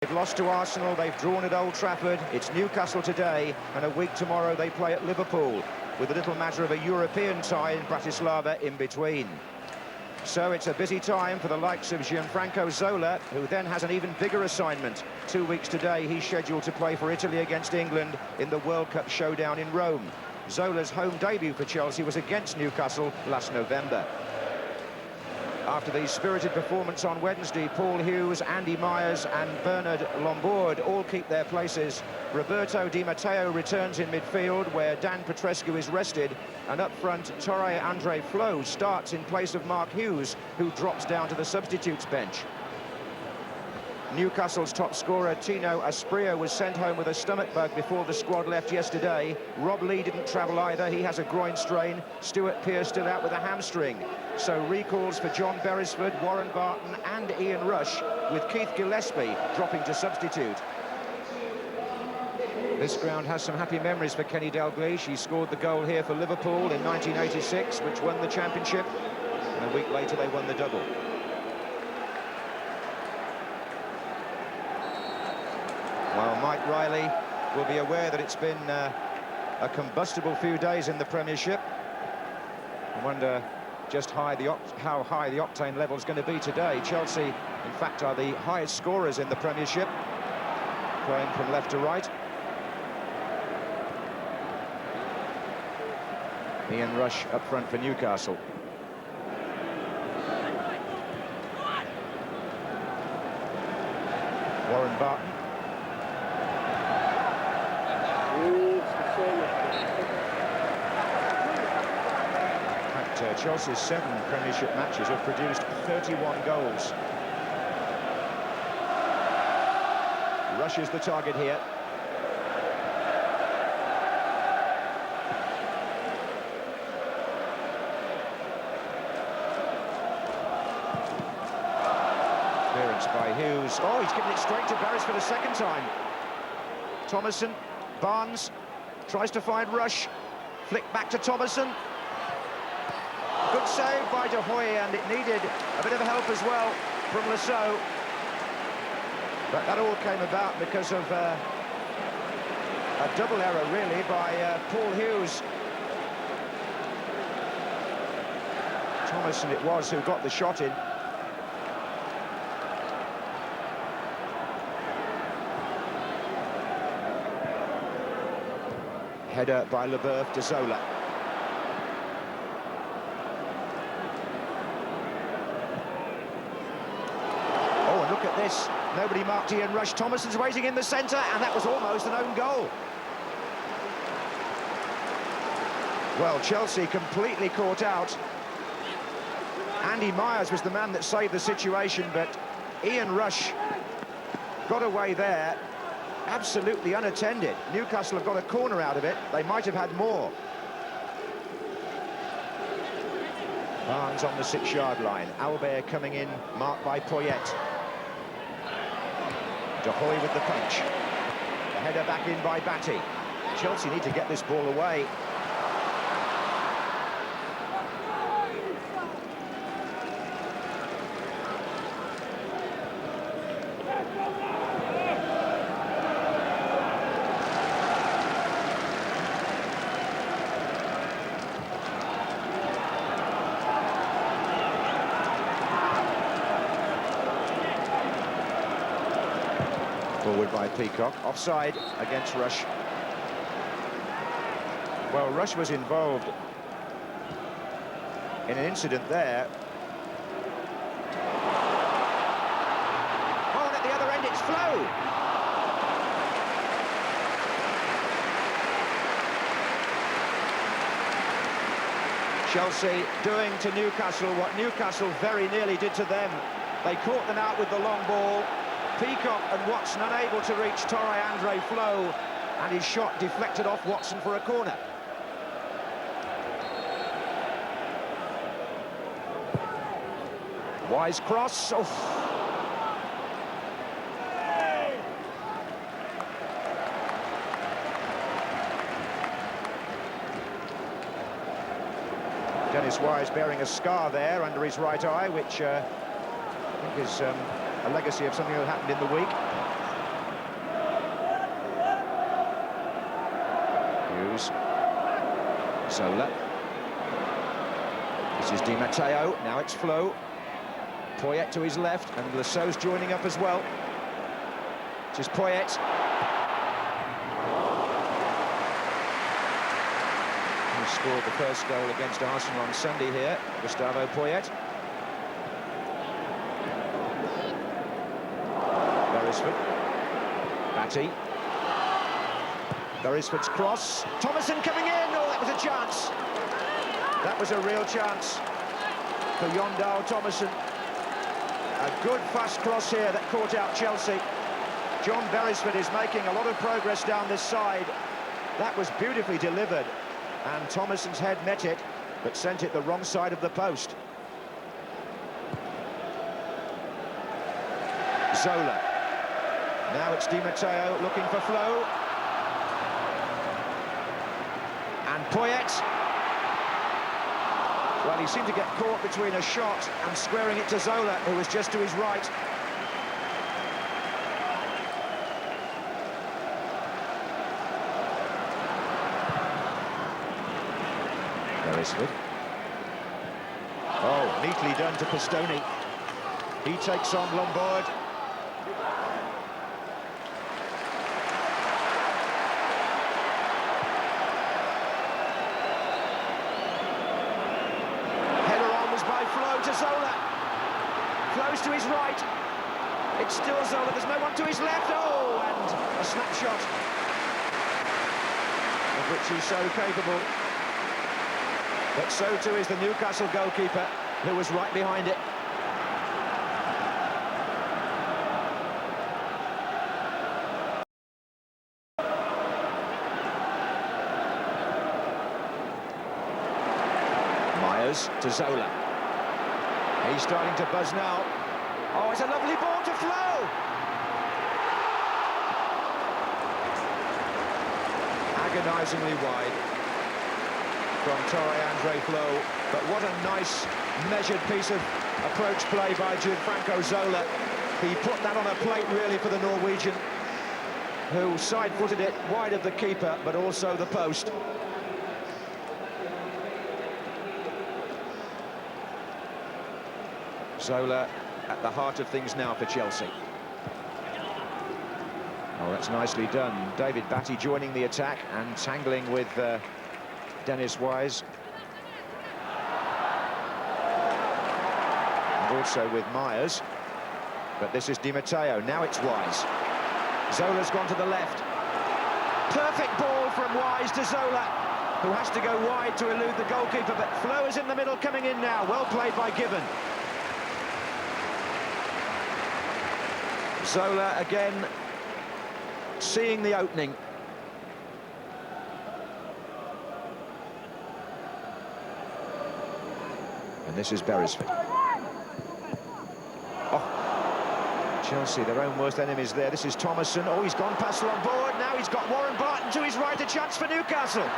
They've lost to Arsenal, they've drawn at Old Trafford, it's Newcastle today, and a week tomorrow they play at Liverpool, with a little matter of a European tie in Bratislava in between. So it's a busy time for the likes of Gianfranco Zola, who then has an even bigger assignment. 2 weeks today, he's scheduled to play for Italy against England in the World Cup showdown in Rome. Zola's home debut for Chelsea was against Newcastle last November. After the spirited performance on Wednesday, Paul Hughes, Andy Myers and Bernard Lombard all keep their places. Roberto Di Matteo returns in midfield, where Dan Petrescu is rested. And up front, Torre Andre Flo starts in place of Mark Hughes, who drops down to the substitutes bench. Newcastle's top scorer, Tino Asprilla, was sent home with a stomach bug before the squad left yesterday. Rob Lee didn't travel either, he has a groin strain. Stuart Pearce still out with a hamstring. So recalls for John Beresford, Warren Barton and Ian Rush, with Keith Gillespie dropping to substitute. This ground has some happy memories for Kenny Dalglish. He scored the goal here for Liverpool in 1986, which won the championship. And a week later they won the double. Well, Mike Riley will be aware that it's been a combustible few days in the Premiership. I wonder just how high the octane level is going to be today. Chelsea, in fact, are the highest scorers in the Premiership, playing from left to right. Ian Rush up front for Newcastle. Warren Barton. Chelsea's 7 Premiership matches have produced 31 goals. Rush is the target here. Clearance by Hughes. Oh, he's given it straight to Beresford a second time. Thomason, Barnes tries to find Rush. Flick back to Thomason. Good save by De Hoy, and it needed a bit of help as well from Lasso. But that all came about because of a double error, really, by Paul Hughes. Thomason it was who got the shot in. Header by Leboeuf to Zola. Look at this, nobody marked Ian Rush. Thomason's waiting in the centre, and that was almost an own goal. Well, Chelsea completely caught out. Andy Myers was the man that saved the situation, but Ian Rush got away there, absolutely unattended. Newcastle have got a corner out of it. They might have had more. Barnes on the 6-yard line. Albert coming in, marked by Poyet. De Hoy with the punch. The header back in by Batty. Chelsea need to get this ball away. Forward by Peacock, offside against Rush. Well, Rush was involved in an incident there. Oh, and at the other end it's Flo. Chelsea doing to Newcastle what Newcastle very nearly did to them. They caught them out with the long ball. Peacock and Watson unable to reach Torre Andre Flo, and his shot deflected off Watson for a corner. Wise cross. Oh. Dennis Wise bearing a scar there under his right eye, which I think is a legacy of something that happened in the week. goes. Zola. This is Di Matteo. Now it's Flo. Poyet to his left, and Lassau's joining up as well. This is Poyet. He scored the first goal against Arsenal on Sunday here, Gustavo Poyet. Beresford. Batty. Beresford's cross. Thomason coming in. Oh, that was a chance. That was a real chance for Yondal Thomason. A good fast cross here that caught out Chelsea. John Beresford is making a lot of progress down this side. That was beautifully delivered, and Thomason's head met it, but sent it the wrong side of the post. Zola. Now it's Di Matteo looking for Flo. And Poyet. Well, he seemed to get caught between a shot and squaring it to Zola, who was just to his right. Beresford. Oh, neatly done to Pistoni. He takes on Lombard. To Zola. Close to his right. It's still Zola. There's no one to his left. Oh, and a snapshot of which he's so capable. But so too is the Newcastle goalkeeper, who was right behind it. Myers to Zola. He's starting to buzz now. Oh, it's a lovely ball to Flo. Agonisingly wide from Torre-Andre Flo. But what a nice, measured piece of approach play by Gianfranco Zola. He put that on a plate, really, for the Norwegian, who side-footed it wide of the keeper, but also the post. Zola at the heart of things now for Chelsea. Oh, that's nicely done. David Batty joining the attack and tangling with Dennis Wise. And also with Myers. But this is Di Matteo. Now it's Wise. Zola's gone to the left. Perfect ball from Wise to Zola, who has to go wide to elude the goalkeeper. But Flo is in the middle, coming in now. Well played by Gibbon. Zola again seeing the opening. And this is Beresford. Oh, Chelsea, their own worst enemies there. This is Thomason. Oh, he's gone past Lombard. Now he's got Warren Barton to his right, a chance for Newcastle.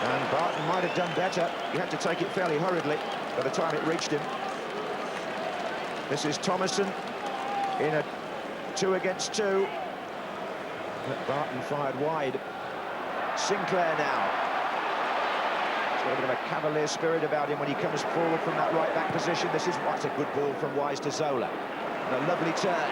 And Barton might have done better. He had to take it fairly hurriedly by the time it reached him. This is Thomason in a 2 against 2. But Barton fired wide. Sinclair now. He's got a bit of a cavalier spirit about him when he comes forward from that right-back position. This is what's a good ball from Wise to Zola. And a lovely turn.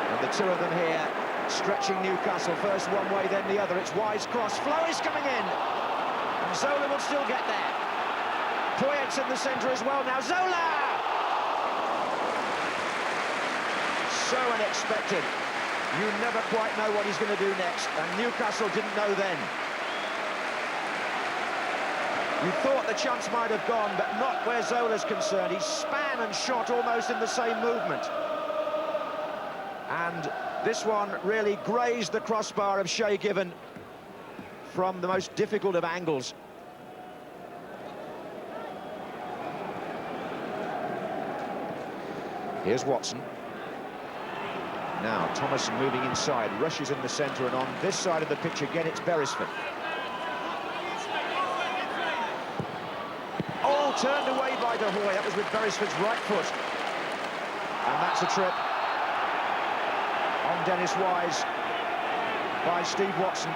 And the two of them here stretching Newcastle. First one way, then the other. It's Wise cross. Flo is coming in. And Zola will still get there. Poyet's in the centre as well now. Zola! So unexpected. You never quite know what he's going to do next, and Newcastle didn't know then. You thought the chance might have gone, but not where Zola's concerned. He span and shot almost in the same movement. And this one really grazed the crossbar of Shay Given from the most difficult of angles. Here's Watson. Now, Thomason moving inside, rushes in the centre, and on this side of the pitch again, it's Beresford. Oh, turned away by De Hoy. That was with Beresford's right foot. And that's a trip on Dennis Wise. by Steve Watson.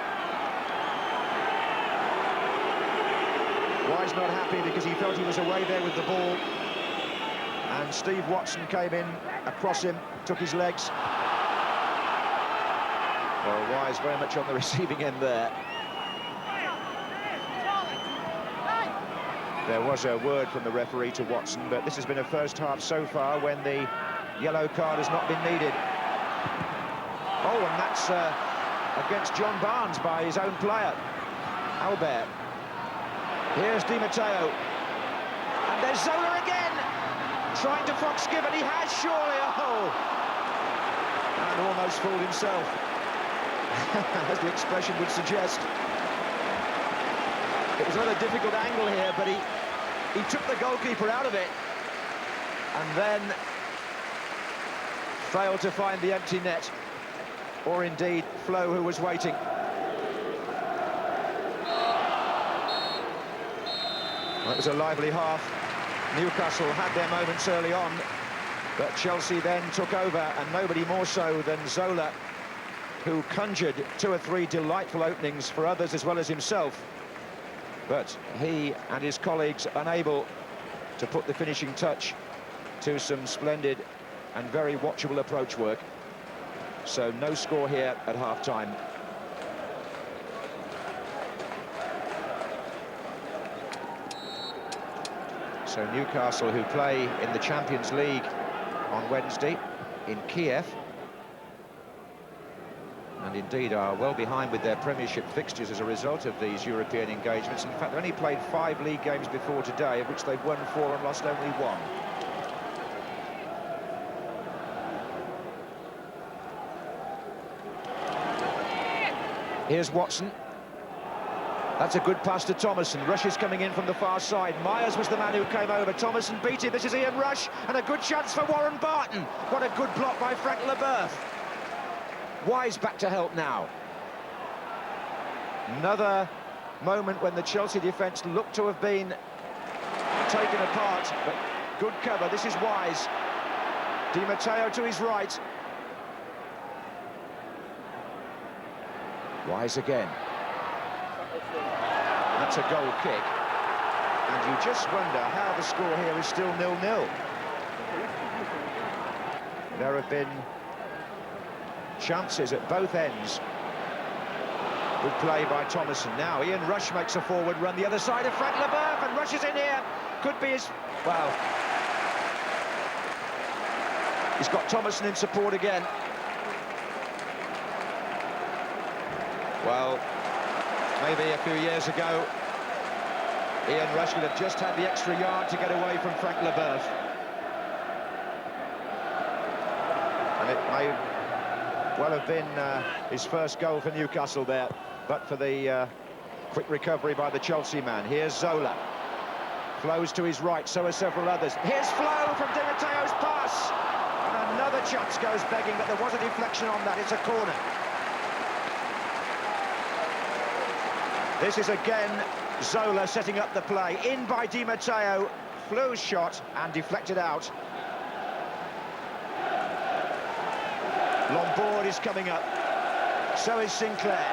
Wise not happy because he felt he was away there with the ball. And Steve Watson came in across him, took his legs. Well, Wise very much on the receiving end there. There was a word from the referee to Watson, but this has been a first half so far when the yellow card has not been needed. Oh, and that's against John Barnes by his own player, Albert. Here's Di Matteo. And there's Zola again, trying to fox give, and he has surely. Oh! And almost fooled himself, as the expression would suggest. It was another difficult angle here, but he took the goalkeeper out of it and then failed to find the empty net, or indeed Flo, who was waiting. That was a lively half. Newcastle had their moments early on, but Chelsea then took over, and nobody more so than Zola, who conjured 2 or 3 delightful openings for others as well as himself. But he and his colleagues unable to put the finishing touch to some splendid and very watchable approach work. So no score here at half-time. So Newcastle, who play in the Champions League on Wednesday in Kiev, and indeed are well behind with their Premiership fixtures as a result of these European engagements. In fact, they've only played 5 league games before today, of which they've won 4 and lost only 1. Here's Watson. That's a good pass to Thomason. Rush is coming in from the far side. Myers was the man who came over. Thomason beat him. This is Ian Rush, and a good chance for Warren Barton. What a good block by Frank Leboeuf. Wise back to help now. Another moment when the Chelsea defence looked to have been taken apart, but good cover. This is Wise. Di Matteo to his right. Wise again. That's a goal kick. And you just wonder how the score here is still 0-0. There have been chances at both ends. Good play by Thomason. Now Ian Rush makes a forward run the other side of Frank Leboeuf, and Rush is in here. Could be his... well, he's got Thomason in support again. Well, maybe a few years ago, Ian Rush would have just had the extra yard to get away from Frank Leboeuf. And it may well have been his first goal for Newcastle there, but for the quick recovery by the Chelsea man. Here's Zola. Flows to his right, so are several others. Here's Flo from Di Matteo's pass. And another chance goes begging, but there was a deflection on that. It's a corner. This is again Zola setting up the play. In by Di Matteo. Flo's shot and deflected out. Lombard is coming up. So is Sinclair.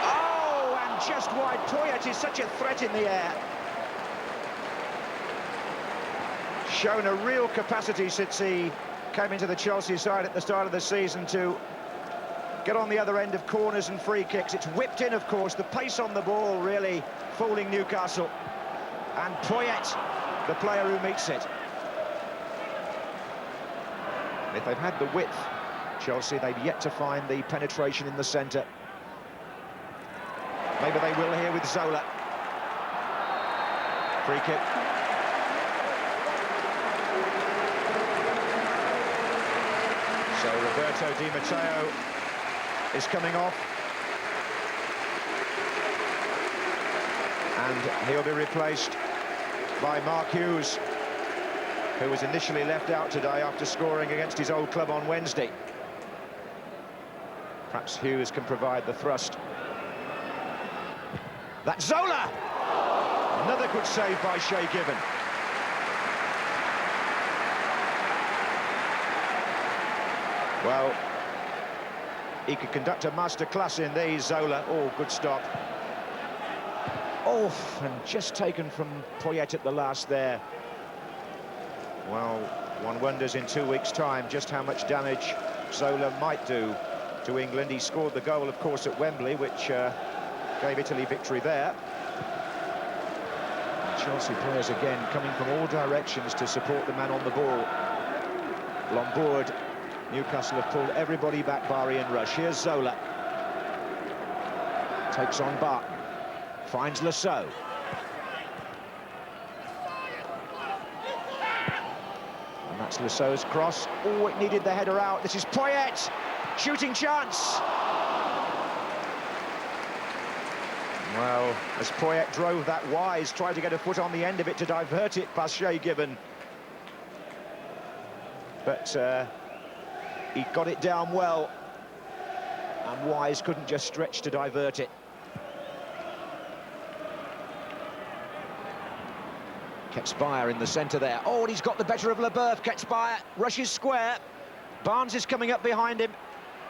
Oh, and just wide. Poyet is such a threat in the air. Shown a real capacity since he came into the Chelsea side at the start of the season to get on the other end of corners and free kicks. It's whipped in, of course. The pace on the ball really fooling Newcastle. And Poyet, the player who meets it. If they've had the width, Chelsea, they've yet to find the penetration in the centre. Maybe they will here with Zola. Free kick. So Roberto Di Matteo is coming off. And he'll be replaced by Mark Hughes, who was initially left out today after scoring against his old club on Wednesday. Perhaps Hughes can provide the thrust. That's Zola! Another good save by Shea Given. Well, He could conduct a masterclass in these, Zola. Oh, good stop. Oh, and just taken from Poyet at the last there. Well, one wonders in 2 weeks' time just how much damage Zola might do to England. He scored the goal, of course, at Wembley, which gave Italy victory there. Chelsea players again coming from all directions to support the man on the ball. Lombard. Newcastle have pulled everybody back, bar Ian Rush. Here's Zola. Takes on Barton. Finds Lasso. And that's Lasso's cross. Oh, it needed the header out. This is Poyet. Shooting chance. Well, as Poyet drove that wise, tried to get a foot on the end of it to divert it past Shay Given. But he got it down well, and Wise couldn't just stretch to divert it. Ketspire in the centre there. Oh, and he's got the better of Leboeuf. Ketspire rushes square. Barnes is coming up behind him.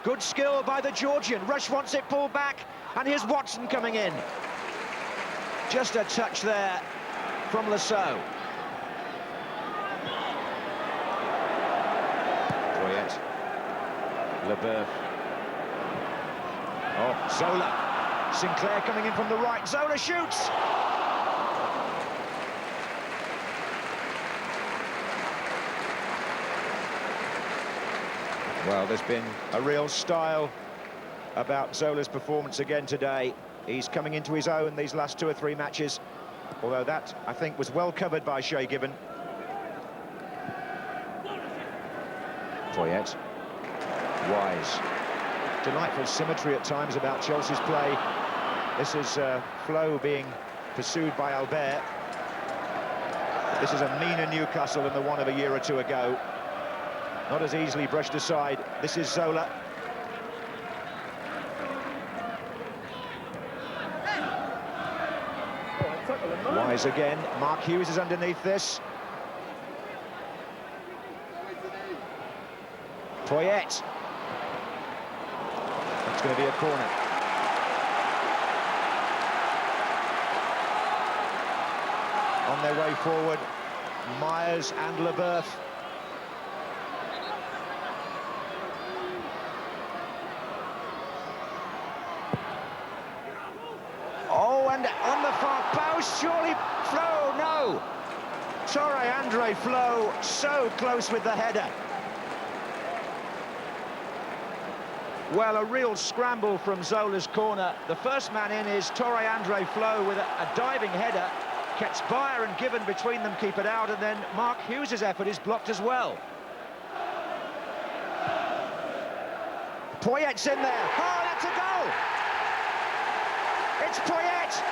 Good skill by the Georgian. Rush wants it pulled back, and here's Watson coming in. Just a touch there from Lasso. Poyet. Leboeuf. Oh, Zola. Sinclair coming in from the right. Zola shoots. Well, there's been a real style about Zola's performance again today. He's coming into his own these last 2 or 3 matches, although that, I think, was well covered by Shay Given. Poyet. Wise. Delightful symmetry at times about Chelsea's play. This is Flo being pursued by Albert. This is a meaner Newcastle than the one of a year or 2 ago. Not as easily brushed aside. This is Zola. Wise again. Mark Hughes is underneath this. Poyet. It's going to be a corner. On their way forward, Myers and Leboeuf. Oh, and on the far post, surely Flo, no! Torre-Andre Flo, so close with the header. Well, a real scramble from Zola's corner. The first man in is Torre-Andre Flo with a diving header. Ketspire and Given between them keep it out, and then Mark Hughes' effort is blocked as well. Poyet's in there. Oh, that's a goal! It's Poyet!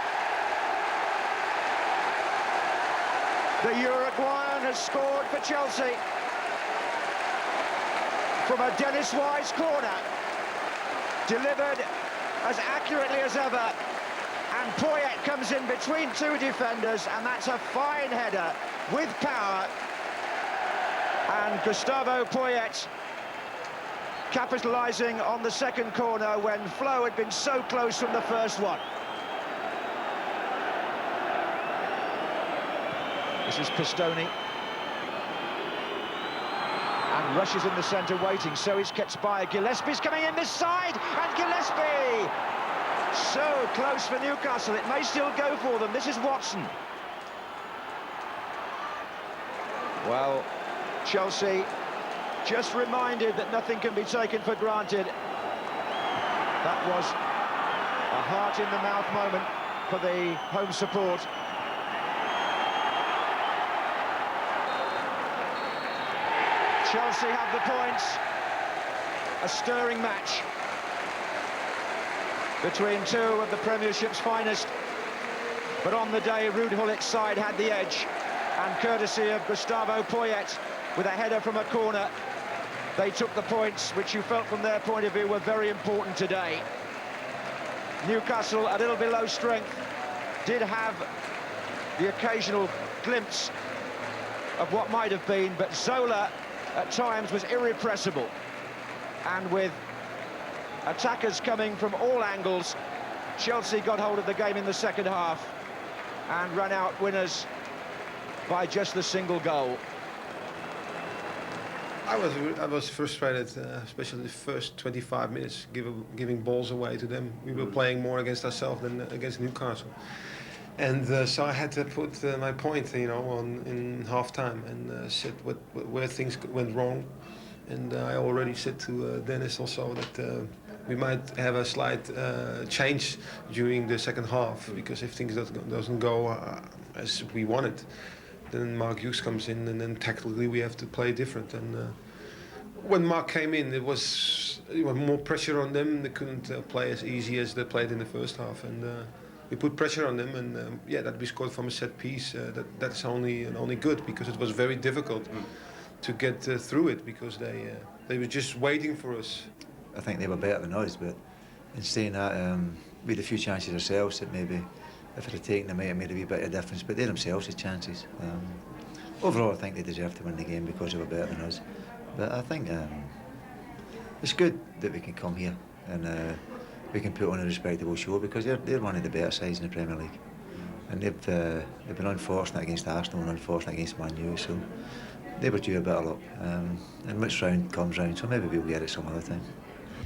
The Uruguayan has scored for Chelsea from a Dennis Wise corner. Delivered as accurately as ever. And Poyet comes in between 2 defenders, and that's a fine header with power. And Gustavo Poyet capitalising on the second corner when Flo had been so close from the first one. This is Pistoni. And Rush is in the centre waiting, so is Ketspire. Gillespie's coming in this side, and Gillespie! So close for Newcastle, it may still go for them. This is Watson. Well, Chelsea just reminded that nothing can be taken for granted. That was a heart-in-the-mouth moment for the home support. Chelsea have the points. A stirring match between 2 of the Premiership's finest. But on the day, Ruud Gullit's side had the edge. And courtesy of Gustavo Poyet, with a header from a corner, they took the points, which you felt from their point of view were very important today. Newcastle, a little below strength, did have the occasional glimpse of what might have been, but Zola at times was irrepressible. And with Attackers coming from all angles. Chelsea got hold of the game in the second half and ran out winners by just the single goal. I was frustrated, especially the first 25 minutes, giving balls away to them. We were playing more against ourselves than against Newcastle, and so I had to put my point, in half-time and said where things went wrong. And I already said to Dennis also that we might have a slight change during the second half, because if things doesn't go as we wanted, then Mark Hughes comes in, and then tactically we have to play different. And when Mark came in, it was more pressure on them. They couldn't play as easy as they played in the first half, and we put pressure on them. And yeah, that we scored from a set piece. That's only good, because it was very difficult to get through it, because they were just waiting for us. I think they were better than us, but in saying that, we had a few chances ourselves that maybe, if it had taken them, might have made a wee bit of difference, but they themselves had chances. Overall, I think they deserved to win the game because they were better than us. But I think it's good that we can come here and we can put on a respectable show, because they're one of the better sides in the Premier League. And they've been unfortunate against Arsenal and unfortunate against Man U, so they were due a bit of luck. And which round comes round, so maybe we'll get it some other time.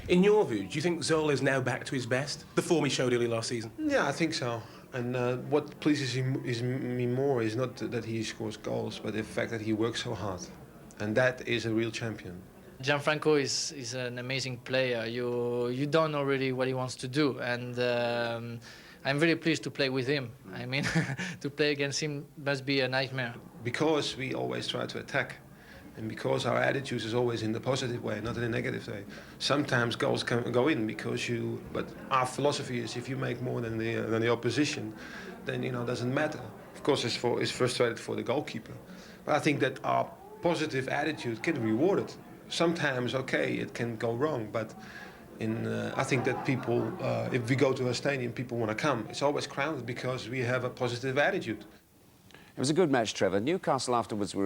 In your view, do you think Zola is now back to his best, the form he showed early last season? Yeah, I think so. And what pleases me more is not that he scores goals, but the fact that he works so hard. And that is a real champion. Gianfranco is an amazing player. You don't know really what he wants to do, and I'm very pleased to play with him. I mean, to play against him must be a nightmare. Because we always try to attack, and because our attitude is always in the positive way, not in a negative way. Sometimes goals can go in but our philosophy is, if you make more than the opposition, then it doesn't matter. Of course, it's frustrated for the goalkeeper, but I think that our positive attitude can reward it. Sometimes, okay, it can go wrong, but I think that people, if we go to a stadium, people want to come. It's always crowded because we have a positive attitude. It was a good match, Trevor. Newcastle afterwards were